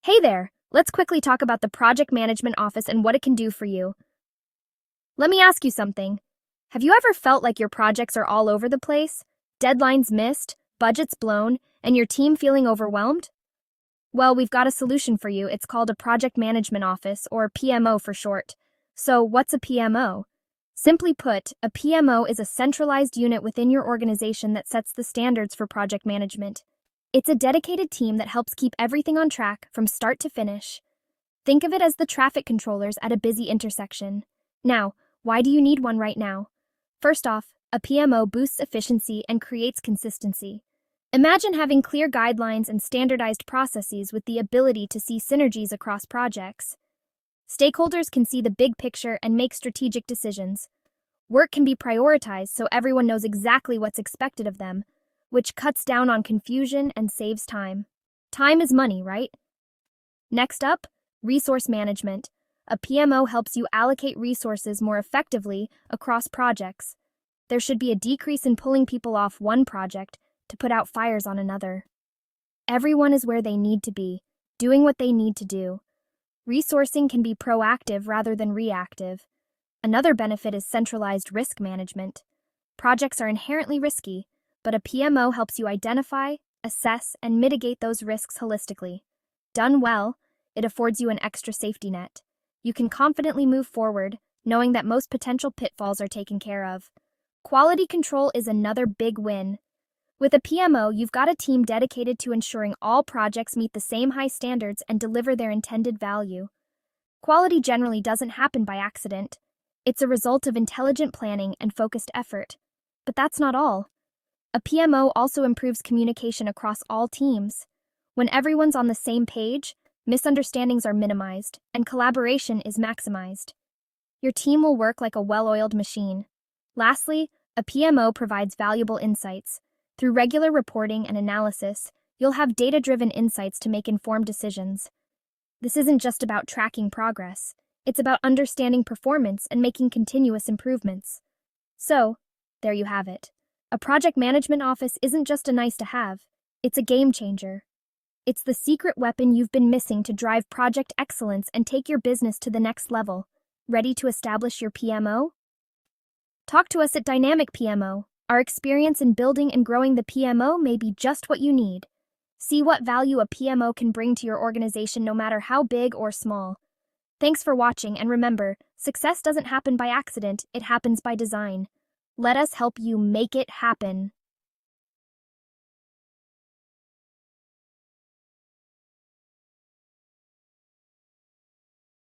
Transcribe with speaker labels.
Speaker 1: Hey there! Let's quickly talk about the Project Management Office and what it can do for you. Let me ask you something. Have you ever felt like your projects are all over the place? Deadlines missed, budgets blown, and your team feeling overwhelmed? Well, we've got a solution for you. It's called a Project Management Office, or PMO for short. So, what's a PMO? Simply put, a PMO is a centralized unit within your organization that sets the standards for project management. It's a dedicated team that helps keep everything on track from start to finish. Think of it as the traffic controllers at a busy intersection. Now, why do you need one right now? First off, a PMO boosts efficiency and creates consistency. Imagine having clear guidelines and standardized processes with the ability to see synergies across projects. Stakeholders can see the big picture and make strategic decisions. Work can be prioritized so everyone knows exactly what's expected of them, which cuts down on confusion and saves time. Time is money, right? Next up, resource management. A PMO helps you allocate resources more effectively across projects. There should be a decrease in pulling people off one project to put out fires on another. Everyone is where they need to be, doing what they need to do. Resourcing can be proactive rather than reactive. Another benefit is centralized risk management. Projects are inherently risky, but a PMO helps you identify, assess, and mitigate those risks holistically. Done well, it affords you an extra safety net. You can confidently move forward, knowing that most potential pitfalls are taken care of. Quality control is another big win. With a PMO, you've got a team dedicated to ensuring all projects meet the same high standards and deliver their intended value. Quality generally doesn't happen by accident. It's a result of intelligent planning and focused effort. But that's not all. A PMO also improves communication across all teams. When everyone's on the same page, misunderstandings are minimized, and collaboration is maximized. Your team will work like a well-oiled machine. Lastly, a PMO provides valuable insights. Through regular reporting and analysis, you'll have data-driven insights to make informed decisions. This isn't just about tracking progress. It's about understanding performance and making continuous improvements. So, there you have it. A project management office isn't just a nice-to-have. It's a game changer. It's the secret weapon you've been missing to drive project excellence and take your business to the next level. Ready to establish your PMO? Talk to us at Dynamic PMO. Our experience in building and growing the PMO may be just what you need. See what value a PMO can bring to your organization no matter how big or small. Thanks for watching, and remember, success doesn't happen by accident, it happens by design. Let us help you make it happen.